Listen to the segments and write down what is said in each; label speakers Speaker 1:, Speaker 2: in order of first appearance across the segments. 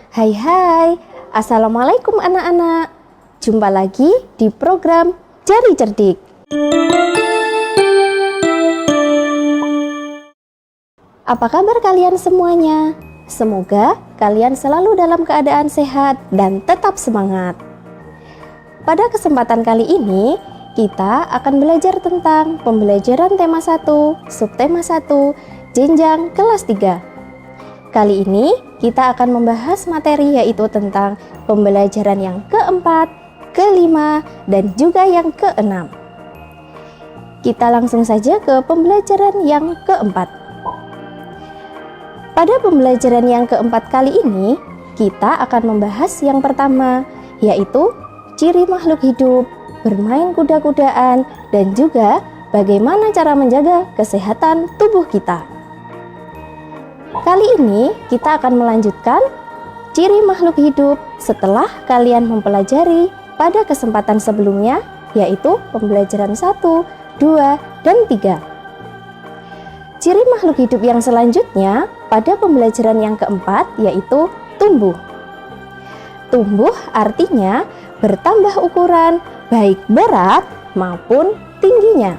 Speaker 1: Hai hai, Assalamualaikum anak-anak. Jumpa lagi di program Jari Cerdik. Apa kabar kalian semuanya? Semoga kalian selalu dalam keadaan sehat dan tetap semangat. Pada kesempatan kali ini, kita akan belajar tentang pembelajaran tema 1, subtema 1, jenjang kelas 3. Kali ini kita akan membahas materi yaitu tentang pembelajaran yang keempat, kelima, dan juga yang keenam. Kita langsung saja ke pembelajaran yang keempat. Pada pembelajaran yang keempat kali ini, kita akan membahas yang pertama, yaitu ciri makhluk hidup, bermain kuda-kudaan, dan juga bagaimana cara menjaga kesehatan tubuh kita. Kali ini kita akan melanjutkan ciri makhluk hidup setelah kalian mempelajari pada kesempatan sebelumnya, yaitu pembelajaran 1, 2, dan 3. Ciri makhluk hidup yang selanjutnya pada pembelajaran yang keempat yaitu tumbuh. Tumbuh artinya bertambah ukuran baik berat maupun tingginya.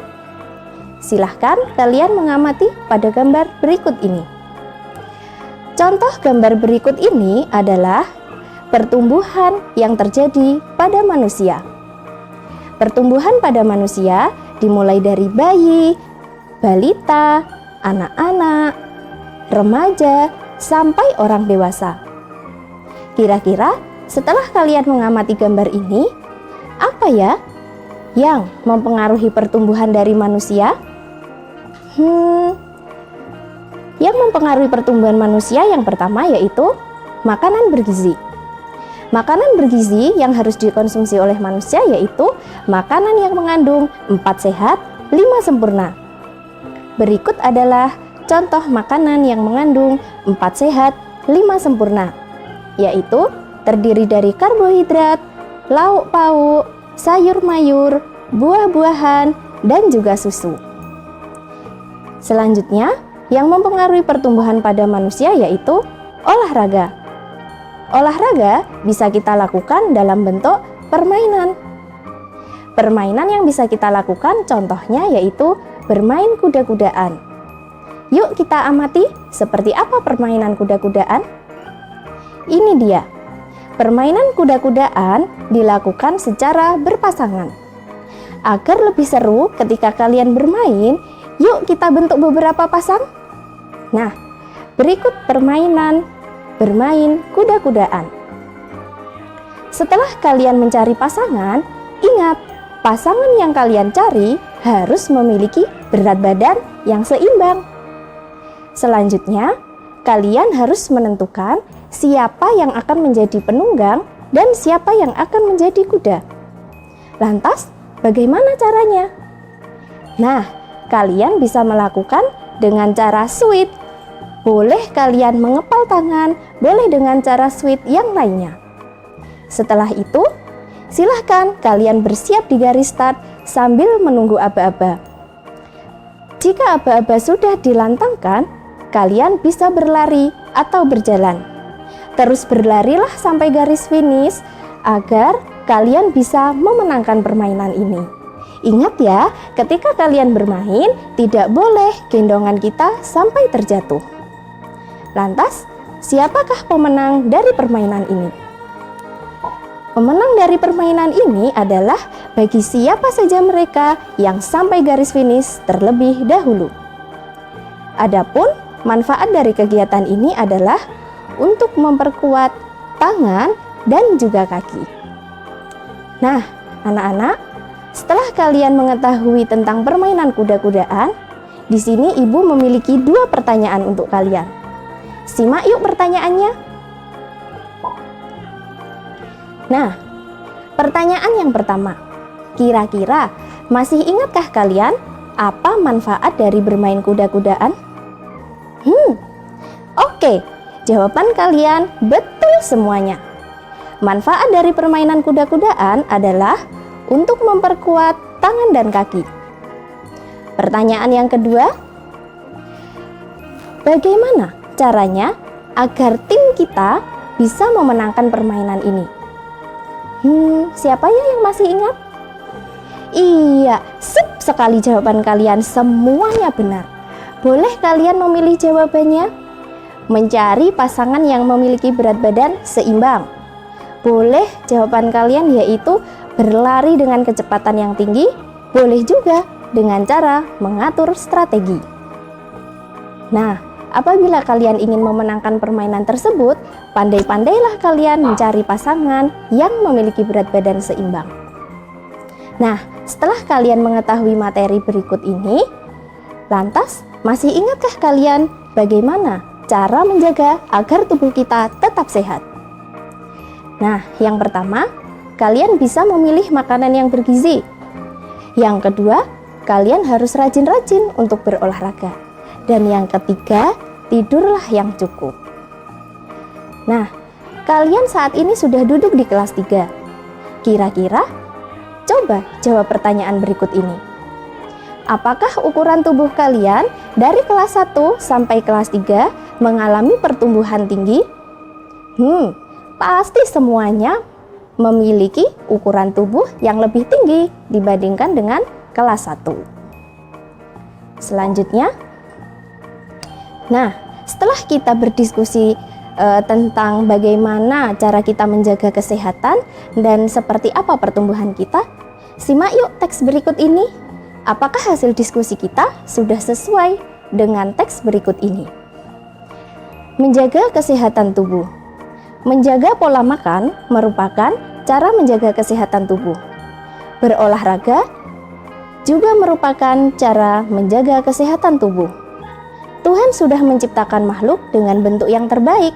Speaker 1: Silahkan kalian mengamati pada gambar berikut ini. Contoh gambar berikut ini adalah pertumbuhan yang terjadi pada manusia. Pertumbuhan pada manusia dimulai dari bayi, balita, anak-anak, remaja, sampai orang dewasa. Kira-kira setelah kalian mengamati gambar ini, apa ya yang mempengaruhi pertumbuhan dari manusia? Yang mempengaruhi pertumbuhan manusia yang pertama yaitu makanan bergizi. Makanan bergizi yang harus dikonsumsi oleh manusia yaitu makanan yang mengandung 4 sehat, 5 sempurna. Berikut adalah contoh makanan yang mengandung 4 sehat, 5 sempurna, yaitu terdiri dari karbohidrat, lauk pauk, sayur mayur, buah-buahan, dan juga susu. Selanjutnya, yang mempengaruhi pertumbuhan pada manusia yaitu olahraga. Olahraga bisa kita lakukan dalam bentuk permainan. Permainan yang bisa kita lakukan contohnya yaitu bermain kuda-kudaan. Yuk kita amati seperti apa permainan kuda-kudaan. Ini dia. Permainan kuda-kudaan dilakukan secara berpasangan. Agar lebih seru ketika kalian bermain, yuk kita bentuk beberapa pasang. Nah, berikut permainan bermain kuda-kudaan. Setelah kalian mencari pasangan, ingat, pasangan yang kalian cari harus memiliki berat badan yang seimbang. Selanjutnya, kalian harus menentukan siapa yang akan menjadi penunggang dan siapa yang akan menjadi kuda. Lantas, bagaimana caranya? Nah, kalian bisa melakukan dengan cara sweet. Boleh kalian mengepal tangan, boleh dengan cara sweet yang lainnya. Setelah itu, silahkan kalian bersiap di garis start sambil menunggu aba-aba. Jika aba-aba sudah dilantangkan, kalian bisa berlari atau berjalan. Terus berlarilah sampai garis finish agar kalian bisa memenangkan permainan ini. Ingat ya, ketika kalian bermain, tidak boleh gendongan kita sampai terjatuh. Lantas, siapakah pemenang dari permainan ini? Pemenang dari permainan ini adalah bagi siapa saja mereka yang sampai garis finish terlebih dahulu. Adapun manfaat dari kegiatan ini adalah untuk memperkuat tangan dan juga kaki. Nah, anak-anak, setelah kalian mengetahui tentang permainan kuda-kudaan, di sini ibu memiliki 2 pertanyaan untuk kalian. Simak yuk pertanyaannya. Nah, pertanyaan yang pertama. Kira-kira masih ingatkah kalian apa manfaat dari bermain kuda-kudaan? Oke, jawaban kalian betul semuanya. Manfaat dari permainan kuda-kudaan adalah untuk memperkuat tangan dan kaki. Pertanyaan yang kedua, bagaimana caranya agar tim kita bisa memenangkan permainan ini? Siapa ya yang masih ingat? Iya, sip sekali jawaban kalian, semuanya benar. Boleh kalian memilih jawabannya? Mencari pasangan yang memiliki berat badan seimbang. Boleh jawaban kalian yaitu berlari dengan kecepatan yang tinggi. Boleh juga dengan cara mengatur strategi. Nah, apabila kalian ingin memenangkan permainan tersebut, pandai-pandailah kalian mencari pasangan yang memiliki berat badan seimbang. Nah, setelah kalian mengetahui materi berikut ini, lantas masih ingatkah kalian bagaimana cara menjaga agar tubuh kita tetap sehat? Nah, yang pertama, kalian bisa memilih makanan yang bergizi. Yang kedua, kalian harus rajin-rajin untuk berolahraga. Dan yang ketiga, tidurlah yang cukup. Nah, kalian saat ini sudah duduk di kelas 3. Kira-kira, coba jawab pertanyaan berikut ini. Apakah ukuran tubuh kalian dari kelas 1 sampai kelas 3 mengalami pertumbuhan tinggi? Pasti semuanya memiliki ukuran tubuh yang lebih tinggi dibandingkan dengan kelas 1. Selanjutnya, nah, setelah kita berdiskusi tentang bagaimana cara kita menjaga kesehatan dan seperti apa pertumbuhan kita, simak yuk teks berikut ini. Apakah hasil diskusi kita sudah sesuai dengan teks berikut ini? Menjaga kesehatan tubuh. Menjaga pola makan merupakan cara menjaga kesehatan tubuh. Berolahraga juga merupakan cara menjaga kesehatan tubuh. Tuhan sudah menciptakan makhluk dengan bentuk yang terbaik.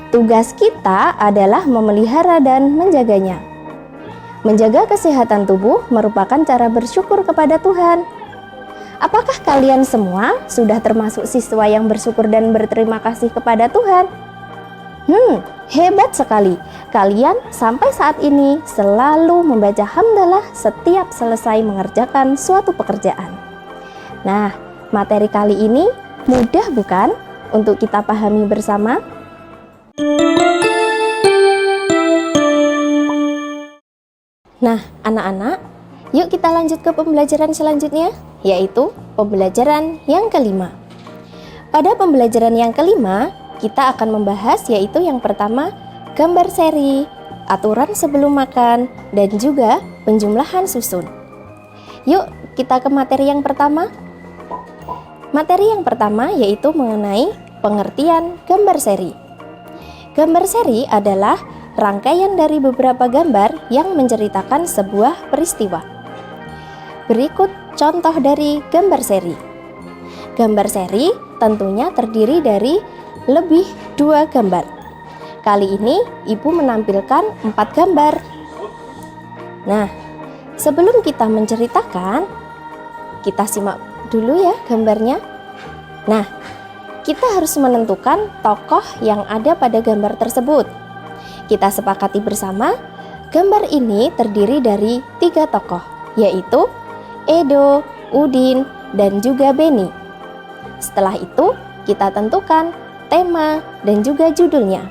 Speaker 1: Tugas kita adalah memelihara dan menjaganya. Menjaga kesehatan tubuh merupakan cara bersyukur kepada Tuhan. Apakah kalian semua sudah termasuk siswa yang bersyukur dan berterima kasih kepada Tuhan? Hebat sekali. Kalian sampai saat ini selalu membaca hamdalah setiap selesai mengerjakan suatu pekerjaan. Nah, materi kali ini mudah bukan untuk kita pahami bersama? Nah, anak-anak, yuk kita lanjut ke pembelajaran selanjutnya, yaitu pembelajaran yang kelima. Pada pembelajaran yang kelima, kita akan membahas yaitu yang pertama, gambar seri, aturan sebelum makan, dan juga penjumlahan susun. Yuk, kita ke materi yang pertama. Materi yang pertama yaitu mengenai pengertian gambar seri. Gambar seri adalah rangkaian dari beberapa gambar yang menceritakan sebuah peristiwa. Berikut contoh dari gambar seri. Gambar seri tentunya terdiri dari lebih 2 gambar. Kali ini ibu menampilkan 4 gambar. Nah, sebelum kita menceritakan, kita simak dulu ya gambarnya. Nah, kita harus menentukan tokoh yang ada pada gambar tersebut. Kita sepakati bersama, gambar ini terdiri dari 3 tokoh, yaitu Edo, Udin, dan juga Beni. Setelah itu, kita tentukan tema dan juga judulnya.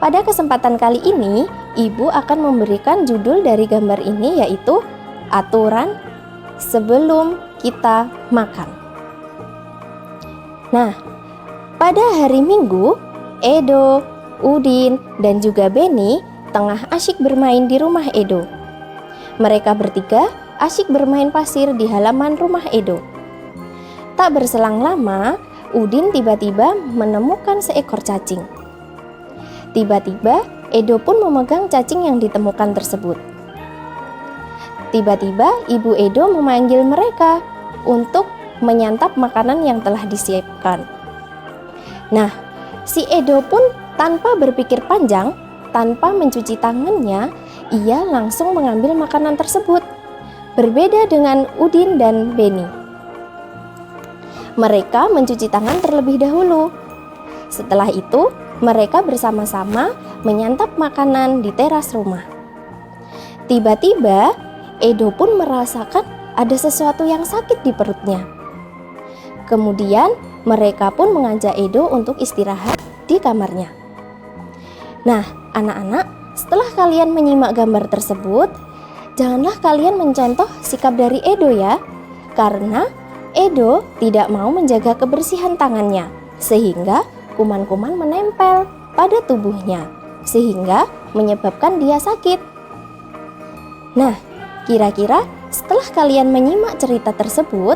Speaker 1: Pada kesempatan kali ini, ibu akan memberikan judul dari gambar ini yaitu aturan sebelum kita makan. Nah, pada hari Minggu, Edo, Udin, dan juga Beni tengah asyik bermain di rumah Edo. Mereka bertiga asyik bermain pasir di halaman rumah Edo. Tak berselang lama, Udin tiba-tiba menemukan seekor cacing. Tiba-tiba, Edo pun memegang cacing yang ditemukan tersebut. Tiba-tiba, Ibu Edo memanggil mereka untuk menyantap makanan yang telah disiapkan. Nah, si Edo pun tanpa berpikir panjang, tanpa mencuci tangannya, ia langsung mengambil makanan tersebut. Berbeda dengan Udin dan Beni. Mereka mencuci tangan terlebih dahulu. Setelah itu, mereka bersama-sama menyantap makanan di teras rumah. Tiba-tiba, Edo pun merasakan ada sesuatu yang sakit di perutnya. Kemudian, mereka pun mengajak Edo untuk istirahat di kamarnya. Nah, anak-anak, setelah kalian menyimak gambar tersebut, janganlah kalian mencontoh sikap dari Edo ya, karena Edo tidak mau menjaga kebersihan tangannya, sehingga kuman-kuman menempel pada tubuhnya, sehingga menyebabkan dia sakit. Nah, kira-kira setelah kalian menyimak cerita tersebut,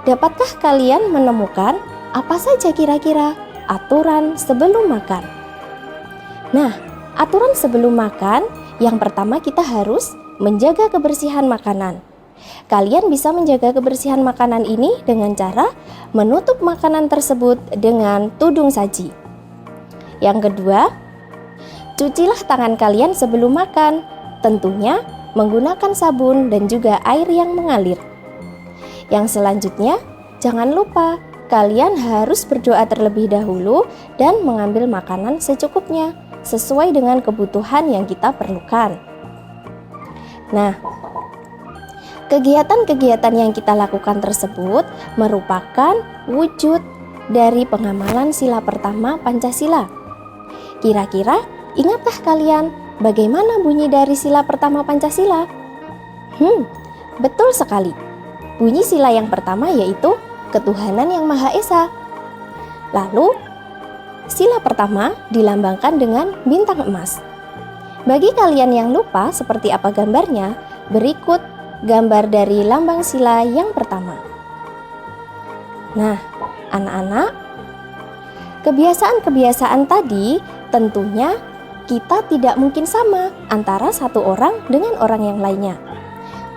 Speaker 1: dapatkah kalian menemukan apa saja kira-kira aturan sebelum makan? Nah, aturan sebelum makan yang pertama kita harus menjaga kebersihan makanan. Kalian bisa menjaga kebersihan makanan ini dengan cara menutup makanan tersebut dengan tudung saji. Yang kedua, cucilah tangan kalian sebelum makan, tentunya menggunakan sabun dan juga air yang mengalir. Yang selanjutnya, jangan lupa kalian harus berdoa terlebih dahulu dan mengambil makanan secukupnya, sesuai dengan kebutuhan yang kita perlukan. Nah, kegiatan-kegiatan yang kita lakukan tersebut merupakan wujud dari pengamalan sila pertama Pancasila. Kira-kira ingatkah kalian bagaimana bunyi dari sila pertama Pancasila? Betul sekali. Bunyi sila yang pertama yaitu ketuhanan yang Maha Esa. Lalu, sila pertama dilambangkan dengan bintang emas. Bagi kalian yang lupa seperti apa gambarnya, berikut gambar dari lambang sila yang pertama. Nah, anak-anak, kebiasaan-kebiasaan tadi tentunya kita tidak mungkin sama antara satu orang dengan orang yang lainnya.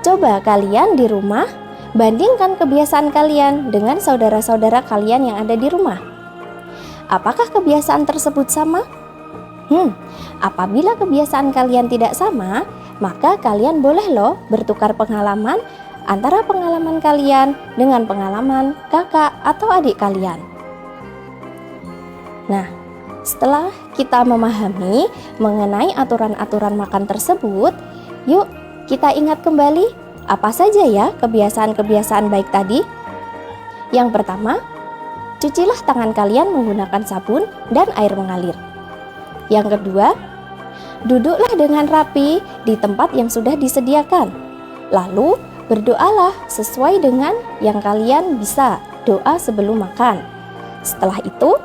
Speaker 1: Coba kalian di rumah bandingkan kebiasaan kalian dengan saudara-saudara kalian yang ada di rumah. Apakah kebiasaan tersebut sama? Apabila kebiasaan kalian tidak sama, maka kalian boleh loh bertukar pengalaman antara pengalaman kalian dengan pengalaman kakak atau adik kalian. Nah, setelah kita memahami mengenai aturan-aturan makan tersebut, yuk kita ingat kembali apa saja ya kebiasaan-kebiasaan baik tadi. Yang pertama, cucilah tangan kalian menggunakan sabun dan air mengalir. Yang kedua, duduklah dengan rapi di tempat yang sudah disediakan. Lalu, berdoalah sesuai dengan yang kalian bisa, doa sebelum makan. Setelah itu,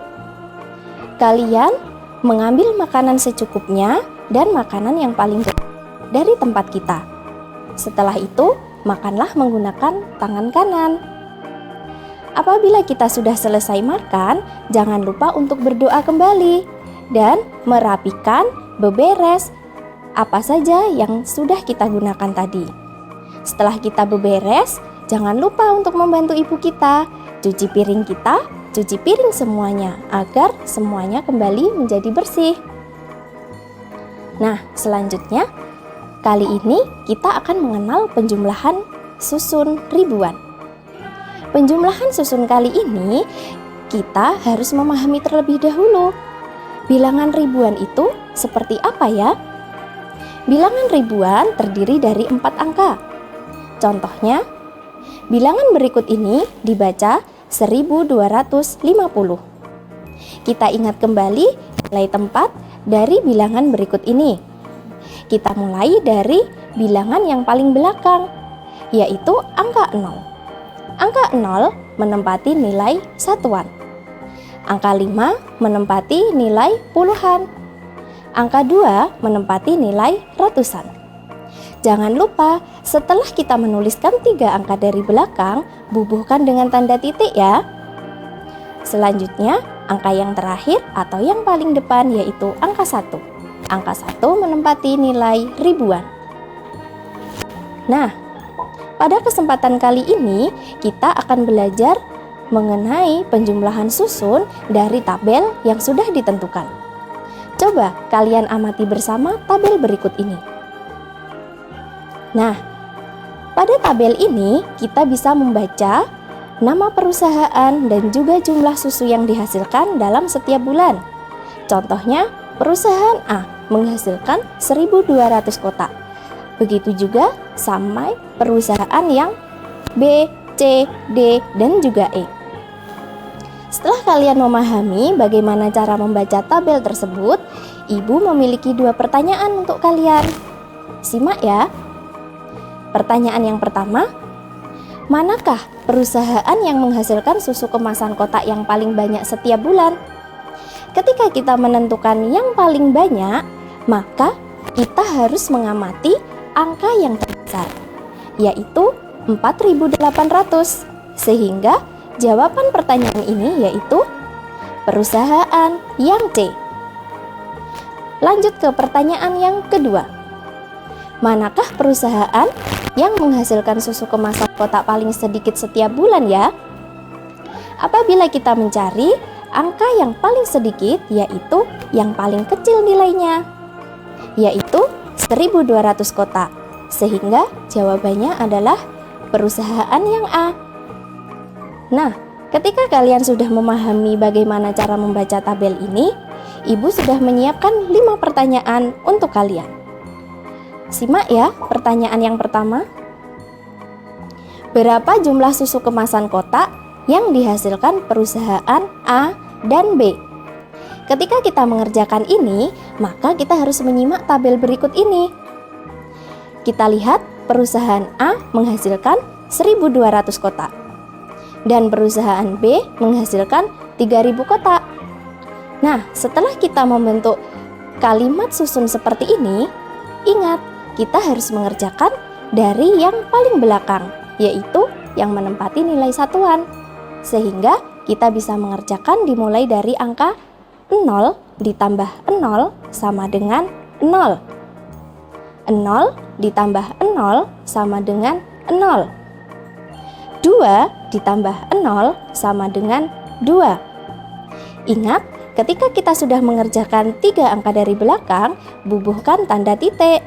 Speaker 1: kalian mengambil makanan secukupnya dan makanan yang paling dekat dari tempat kita. Setelah itu, makanlah menggunakan tangan kanan. Apabila kita sudah selesai makan, jangan lupa untuk berdoa kembali dan merapikan, beberes apa saja yang sudah kita gunakan tadi. Setelah kita beberes, jangan lupa untuk membantu ibu kita, cuci piring kita, cuci piring semuanya agar semuanya kembali menjadi bersih. Nah, selanjutnya kali ini kita akan mengenal penjumlahan susun ribuan. Penjumlahan susun kali ini kita harus memahami terlebih dahulu. Bilangan ribuan itu seperti apa ya? Bilangan ribuan terdiri dari 4 angka. Contohnya, bilangan berikut ini dibaca 1250. Kita ingat kembali nilai tempat dari bilangan berikut ini. Kita mulai dari bilangan yang paling belakang, yaitu angka 0. Angka 0 menempati nilai satuan. Angka 5 menempati nilai puluhan. Angka 2 menempati nilai ratusan. Jangan lupa, setelah kita menuliskan 3 angka dari belakang, bubuhkan dengan tanda titik ya. Selanjutnya, angka yang terakhir atau yang paling depan yaitu angka 1. Angka 1 menempati nilai ribuan. Nah, pada kesempatan kali ini kita akan belajar mengenai penjumlahan susun dari tabel yang sudah ditentukan. Coba kalian amati bersama tabel berikut ini. Nah, pada tabel ini kita bisa membaca nama perusahaan dan juga jumlah susu yang dihasilkan dalam setiap bulan. Contohnya, perusahaan A menghasilkan 1.200 kotak. Begitu juga sampai perusahaan yang B, C, D, dan juga E. Setelah kalian memahami bagaimana cara membaca tabel tersebut, Ibu memiliki 2 pertanyaan untuk kalian. Simak ya. Pertanyaan yang pertama, manakah perusahaan yang menghasilkan susu kemasan kotak yang paling banyak setiap bulan? Ketika kita menentukan yang paling banyak, maka kita harus mengamati angka yang terbesar, yaitu 4.800. Sehingga jawaban pertanyaan ini yaitu perusahaan yang C. Lanjut ke pertanyaan yang kedua. Manakah perusahaan yang menghasilkan susu kemasan kotak paling sedikit setiap bulan ya? Apabila kita mencari angka yang paling sedikit, yaitu yang paling kecil nilainya, yaitu 1.200 kotak. Sehingga jawabannya adalah perusahaan yang A. Nah, ketika kalian sudah memahami bagaimana cara membaca tabel ini, Ibu sudah menyiapkan 5 pertanyaan untuk kalian. Simak ya pertanyaan yang pertama. Berapa jumlah susu kemasan kotak yang dihasilkan perusahaan A dan B? Ketika kita mengerjakan ini, maka kita harus menyimak tabel berikut ini. Kita lihat perusahaan A menghasilkan 1.200 kotak dan perusahaan B menghasilkan 3.000 kotak. Nah, setelah kita membentuk kalimat susun seperti ini, ingat, kita harus mengerjakan dari yang paling belakang, yaitu yang menempati nilai satuan. Sehingga kita bisa mengerjakan dimulai dari angka 0 ditambah 0 sama dengan 0. 0 ditambah 0 sama dengan 0. 2 ditambah 0 sama dengan 2. Ingat, ketika kita sudah mengerjakan 3 angka dari belakang, bubuhkan tanda titik.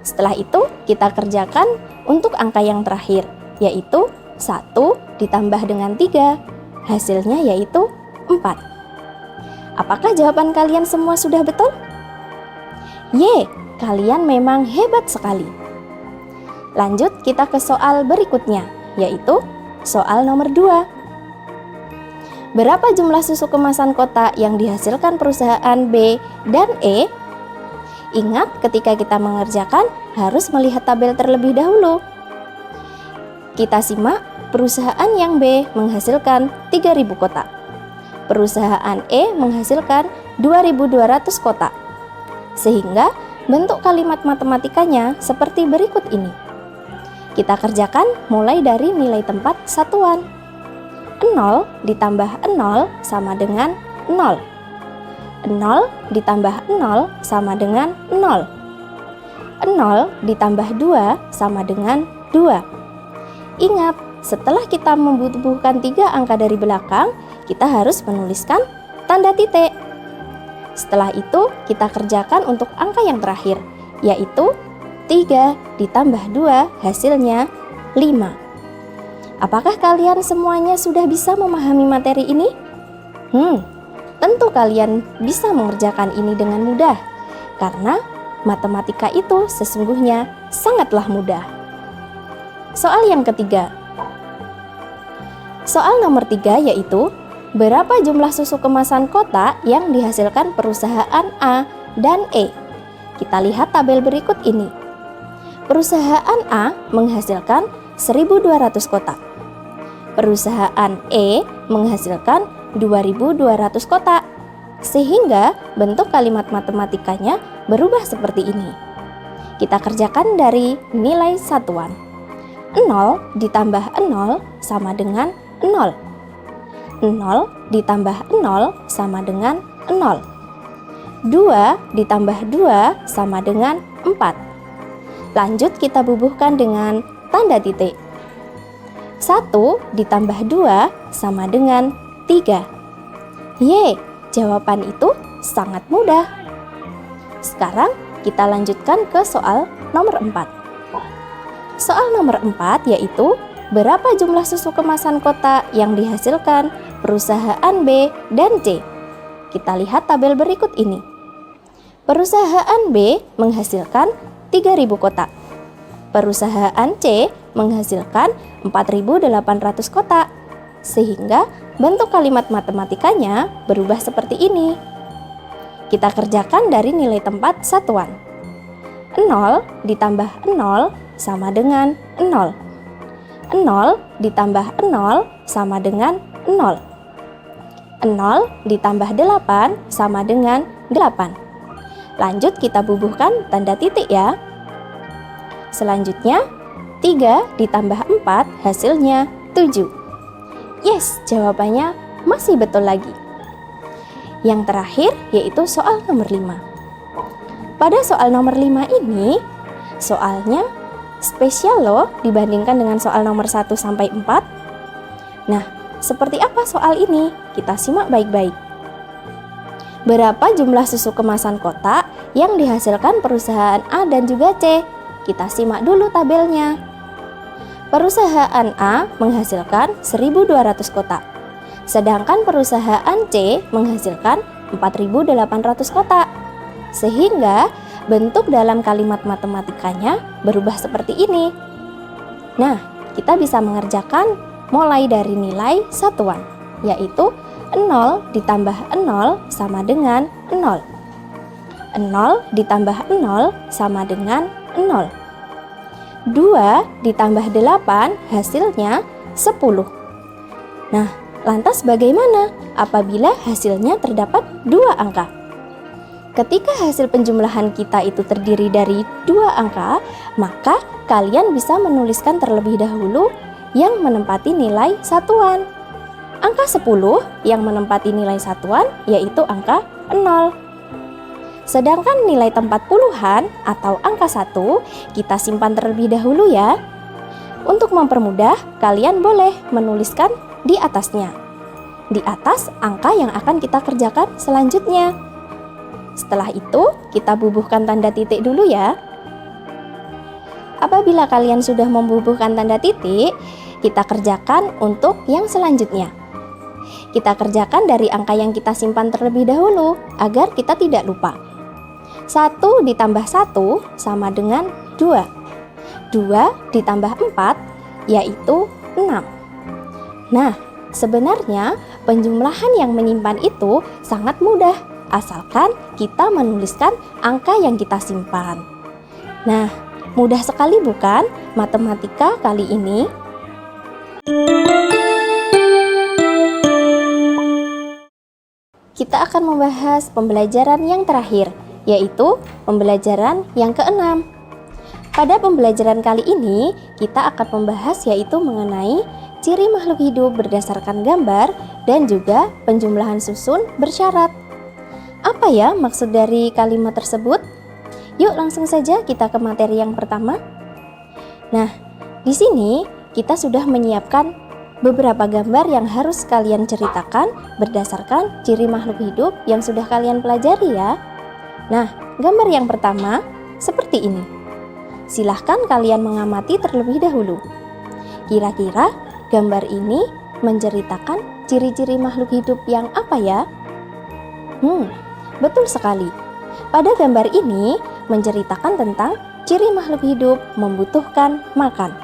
Speaker 1: Setelah itu, kita kerjakan untuk angka yang terakhir, yaitu 1 ditambah dengan 3. Hasilnya yaitu 4. Apakah jawaban kalian semua sudah betul? Ye, kalian memang hebat sekali. Lanjut kita ke soal berikutnya, yaitu soal nomor 2. Berapa jumlah susu kemasan kotak yang dihasilkan perusahaan B dan E? Ingat, ketika kita mengerjakan harus melihat tabel terlebih dahulu. Kita simak, perusahaan yang B menghasilkan 3.000 kotak. Perusahaan E menghasilkan 2.200 kotak. Sehingga bentuk kalimat matematikanya seperti berikut ini. Kita kerjakan mulai dari nilai tempat satuan. 0 ditambah 0 sama dengan 0. 0 ditambah 0 sama dengan 0. 0 ditambah 2 sama dengan 2. Ingat, setelah kita membutuhkan 3 angka dari belakang, kita harus menuliskan tanda titik. Setelah itu, kita kerjakan untuk angka yang terakhir, yaitu 3 ditambah 2 hasilnya 5. Apakah kalian semuanya sudah bisa memahami materi ini? Tentu kalian bisa mengerjakan ini dengan mudah, karena matematika itu sesungguhnya sangatlah mudah. Soal yang ketiga. Soal nomor 3 yaitu, berapa jumlah susu kemasan kotak yang dihasilkan perusahaan A dan E? Kita lihat tabel berikut ini. Perusahaan A menghasilkan 1.200 kotak. Perusahaan E menghasilkan 2.200 kotak. Sehingga bentuk kalimat matematikanya berubah seperti ini. Kita kerjakan dari nilai satuan. 0 ditambah 0 sama dengan 0. 0 ditambah 0 sama dengan 0. 2 ditambah 2 sama dengan 4. Lanjut kita bubuhkan dengan tanda titik. 1 ditambah 2 sama dengan 3. Ye, jawaban itu sangat mudah. Sekarang kita lanjutkan ke soal nomor 4. Soal nomor 4 yaitu, berapa jumlah susu kemasan kotak yang dihasilkan perusahaan B dan C? Kita lihat tabel berikut ini. Perusahaan B menghasilkan 3.000 kotak. Perusahaan C menghasilkan 4.800 kotak. Sehingga bentuk kalimat matematikanya berubah seperti ini. Kita kerjakan dari nilai tempat satuan. 0 ditambah 0 sama dengan 0. 0 ditambah 0 sama dengan 0. 0 ditambah 8 sama dengan 8. Lanjut kita bubuhkan tanda titik ya. Selanjutnya 3 ditambah 4 hasilnya 7. Yes, jawabannya masih betul lagi. Yang terakhir yaitu soal nomor 5. Pada soal nomor 5 ini, soalnya spesial loh dibandingkan dengan soal nomor 1 sampai 4. Nah, seperti apa soal ini? Kita simak baik-baik. Berapa jumlah susu kemasan kotak yang dihasilkan perusahaan A dan juga C? Kita simak dulu tabelnya. Perusahaan A menghasilkan 1.200 kotak, sedangkan perusahaan C menghasilkan 4.800 kotak. Sehingga bentuk dalam kalimat matematikanya berubah seperti ini. Nah, kita bisa mengerjakan mulai dari nilai satuan, yaitu 0 ditambah 0 sama dengan 0. 0 ditambah 0 sama dengan 0. 2 ditambah 8 hasilnya 10. Nah, lantas bagaimana apabila hasilnya terdapat 2 angka? Ketika hasil penjumlahan kita itu terdiri dari 2 angka, maka kalian bisa menuliskan terlebih dahulu yang menempati nilai satuan. Angka 10 yang menempati nilai satuan yaitu angka 0. Sedangkan nilai tempat puluhan atau angka 1 kita simpan terlebih dahulu ya. Untuk mempermudah, kalian boleh menuliskan di atasnya. Di atas angka yang akan kita kerjakan selanjutnya. Setelah itu, kita bubuhkan tanda titik dulu ya. Apabila kalian sudah membubuhkan tanda titik, kita kerjakan untuk yang selanjutnya. Kita kerjakan dari angka yang kita simpan terlebih dahulu, agar kita tidak lupa. 1 ditambah 1 sama dengan 2. 2 ditambah 4, yaitu 6. Nah, sebenarnya penjumlahan yang menyimpan itu sangat mudah, asalkan kita menuliskan angka yang kita simpan. Nah, mudah sekali bukan matematika kali ini? Kita akan membahas pembelajaran yang terakhir, yaitu pembelajaran yang ke-6. Pada pembelajaran kali ini, kita akan membahas yaitu mengenai ciri makhluk hidup berdasarkan gambar dan juga penjumlahan susun bersyarat. Apa ya maksud dari kalimat tersebut? Yuk langsung saja kita ke materi yang pertama. Nah, di sini kita sudah menyiapkan beberapa gambar yang harus kalian ceritakan berdasarkan ciri makhluk hidup yang sudah kalian pelajari ya. Nah, gambar yang pertama seperti ini. Silahkan kalian mengamati terlebih dahulu. Kira-kira gambar ini menceritakan ciri-ciri makhluk hidup yang apa ya? Betul sekali. Pada gambar ini menceritakan tentang ciri makhluk hidup membutuhkan makan.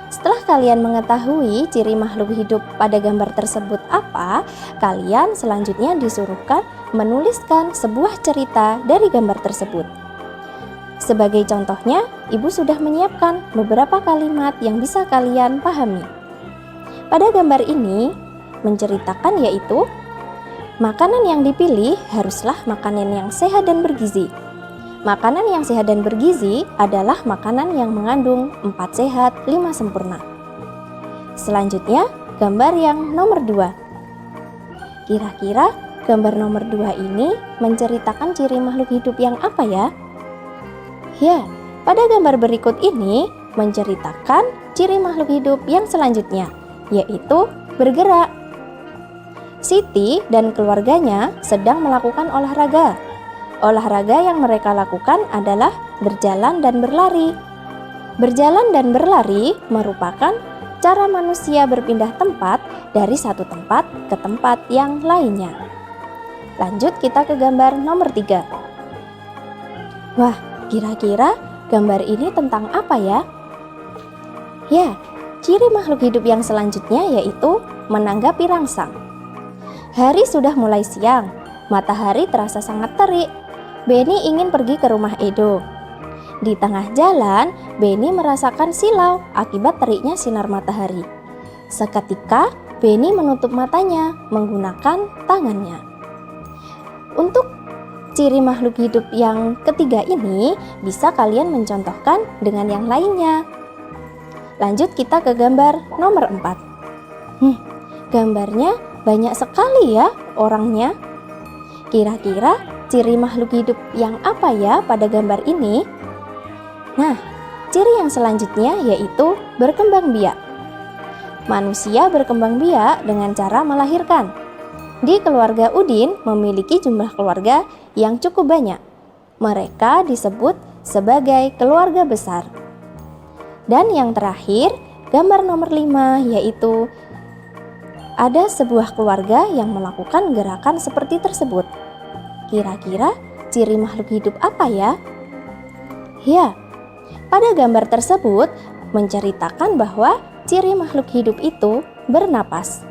Speaker 1: Setelah kalian mengetahui ciri makhluk hidup pada gambar tersebut apa, kalian selanjutnya disuruhkan menuliskan sebuah cerita dari gambar tersebut. Sebagai contohnya, Ibu sudah menyiapkan beberapa kalimat yang bisa kalian pahami. Pada gambar ini menceritakan yaitu makanan yang dipilih haruslah makanan yang sehat dan bergizi. Makanan yang sehat dan bergizi adalah makanan yang mengandung 4 sehat, 5 sempurna. Selanjutnya, gambar yang nomor 2. Kira-kira gambar nomor 2 ini menceritakan ciri makhluk hidup yang apa ya? Ya, pada gambar berikut ini menceritakan ciri makhluk hidup yang selanjutnya, yaitu bergerak. Siti dan keluarganya sedang melakukan olahraga. Olahraga yang mereka lakukan adalah berjalan dan berlari. Berjalan dan berlari merupakan cara manusia berpindah tempat dari satu tempat ke tempat yang lainnya. Lanjut kita ke gambar nomor 3. Wah, kira-kira gambar ini tentang apa ya? Ya, ciri makhluk hidup yang selanjutnya yaitu menanggapi rangsang. Hari sudah mulai siang, matahari terasa sangat terik. Benny ingin pergi ke rumah Edo. Di tengah jalan, Benny merasakan silau akibat teriknya sinar matahari. Seketika, Benny menutup matanya menggunakan tangannya. Untuk ciri makhluk hidup yang ketiga ini bisa kalian mencontohkan dengan yang lainnya. Lanjut kita ke gambar nomor 4. Gambarnya banyak sekali ya orangnya. Kira-kira ciri makhluk hidup yang apa ya pada gambar ini? Nah, ciri yang selanjutnya yaitu berkembang biak. Manusia berkembang biak dengan cara melahirkan. Di keluarga Udin memiliki jumlah keluarga yang cukup banyak. Mereka disebut sebagai keluarga besar. Dan yang terakhir, gambar nomor 5 yaitu ada sebuah keluarga yang melakukan gerakan seperti tersebut. Kira-kira ciri makhluk hidup apa ya? Ya, pada gambar tersebut menceritakan bahwa ciri makhluk hidup itu bernapas.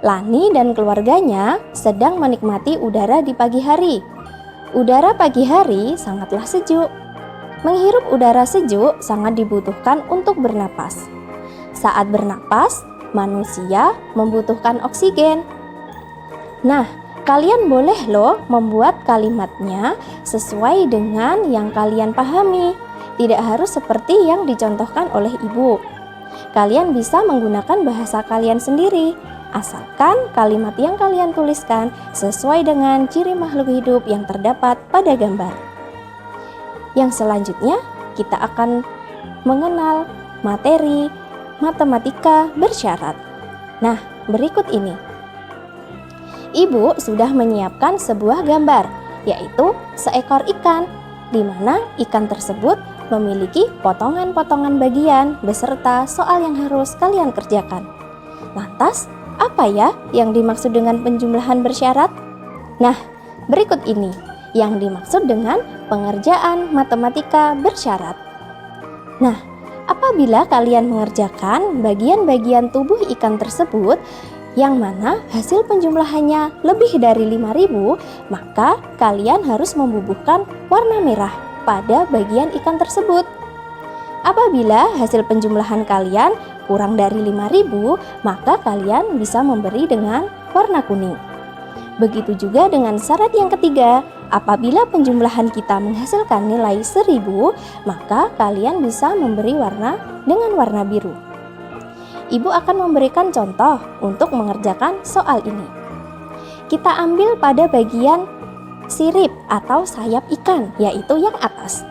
Speaker 1: Lani dan keluarganya sedang menikmati udara di pagi hari. Udara pagi hari sangatlah sejuk. Menghirup udara sejuk sangat dibutuhkan untuk bernapas. Saat bernapas, manusia membutuhkan oksigen. Nah, kalian boleh loh membuat kalimatnya sesuai dengan yang kalian pahami. Tidak harus seperti yang dicontohkan oleh ibu. Kalian bisa menggunakan bahasa kalian sendiri, asalkan kalimat yang kalian tuliskan sesuai dengan ciri makhluk hidup yang terdapat pada gambar. Yang selanjutnya, kita akan mengenal materi matematika bersyarat. Nah, berikut ini. Ibu sudah menyiapkan sebuah gambar, yaitu seekor ikan, di mana ikan tersebut memiliki potongan-potongan bagian beserta soal yang harus kalian kerjakan. Lantas, apa ya yang dimaksud dengan penjumlahan bersyarat? Nah, berikut ini yang dimaksud dengan pengerjaan matematika bersyarat. Nah, apabila kalian mengerjakan bagian-bagian tubuh ikan tersebut yang mana hasil penjumlahannya lebih dari 5.000, maka kalian harus membubuhkan warna merah pada bagian ikan tersebut. Apabila hasil penjumlahan kalian kurang dari 5.000, maka kalian bisa memberi dengan warna kuning. Begitu juga dengan syarat yang ketiga, apabila penjumlahan kita menghasilkan nilai 1.000, maka kalian bisa memberi warna dengan warna biru. Ibu akan memberikan contoh untuk mengerjakan soal ini. Kita ambil pada bagian sirip atau sayap ikan, yaitu yang atas.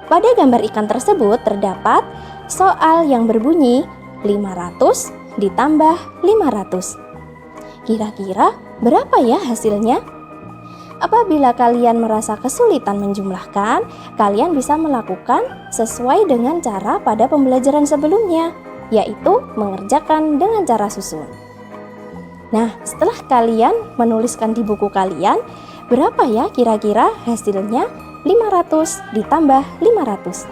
Speaker 1: Pada gambar ikan tersebut terdapat soal yang berbunyi 500 ditambah 500. Kira-kira berapa ya hasilnya? Apabila kalian merasa kesulitan menjumlahkan, kalian bisa melakukan sesuai dengan cara pada pembelajaran sebelumnya, yaitu mengerjakan dengan cara susun. Nah, setelah kalian menuliskan di buku kalian, berapa ya kira-kira hasilnya 500 ditambah 500?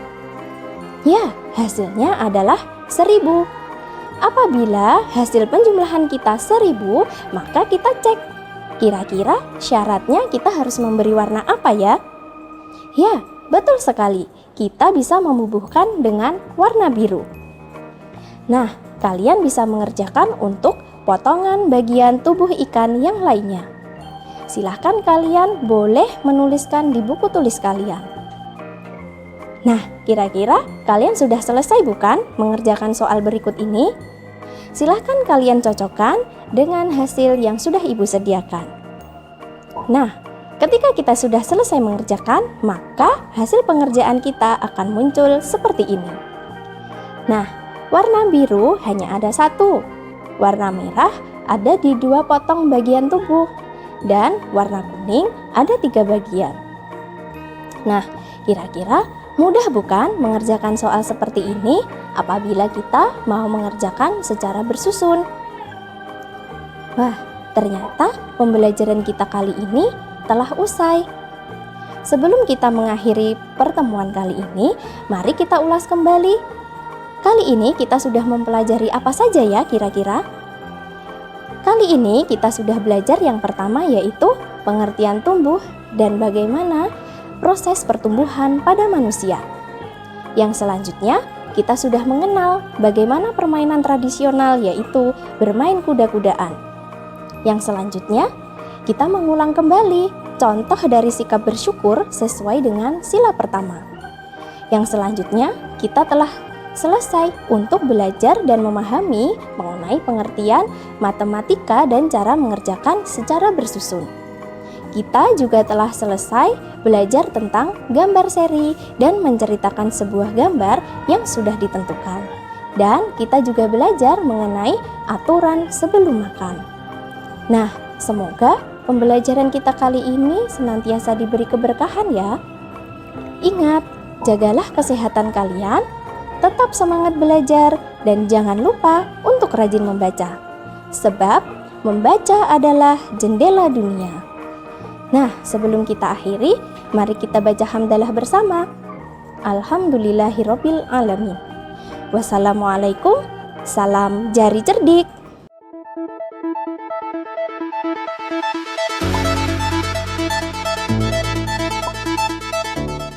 Speaker 1: Ya, hasilnya adalah 1.000. Apabila hasil penjumlahan kita 1.000, maka kita cek. Kira-kira syaratnya kita harus memberi warna apa ya? Ya, betul sekali. Kita bisa membubuhkan dengan warna biru. Nah, kalian bisa mengerjakan untuk potongan bagian tubuh ikan yang lainnya. Silahkan kalian boleh menuliskan di buku tulis kalian. Nah, kira-kira kalian sudah selesai bukan mengerjakan soal berikut ini? Silahkan kalian cocokkan dengan hasil yang sudah ibu sediakan. Nah, ketika kita sudah selesai mengerjakan, maka hasil pengerjaan kita akan muncul seperti ini. Nah, warna biru hanya ada 1, warna merah ada di 2 potong bagian tubuh, dan warna kuning ada 3 bagian. Nah, kira-kira mudah bukan mengerjakan soal seperti ini apabila kita mau mengerjakan secara bersusun? Wah, ternyata pembelajaran kita kali ini telah usai. Sebelum kita mengakhiri pertemuan kali ini, mari kita ulas kembali. Kali ini kita sudah mempelajari apa saja ya kira-kira? Kali ini kita sudah belajar yang pertama, yaitu pengertian tumbuh dan bagaimana proses pertumbuhan pada manusia. Yang selanjutnya, kita sudah mengenal bagaimana permainan tradisional, yaitu bermain kuda-kudaan. Yang selanjutnya, kita mengulang kembali contoh dari sikap bersyukur sesuai dengan sila pertama. Yang selanjutnya, kita telah selesai untuk belajar dan memahami mengenai pengertian matematika dan cara mengerjakan secara bersusun. Kita juga telah selesai belajar tentang gambar seri dan menceritakan sebuah gambar yang sudah ditentukan. Dan kita juga belajar mengenai aturan sebelum makan. Nah, semoga pembelajaran kita kali ini senantiasa diberi keberkahan ya. Ingat, jagalah kesehatan kalian, tetap semangat belajar, dan jangan lupa untuk rajin membaca. Sebab membaca adalah jendela dunia. Nah, sebelum kita akhiri, mari kita baca hamdalah bersama. Alhamdulillahirabbil alamin. Wassalamualaikum, salam jari cerdik.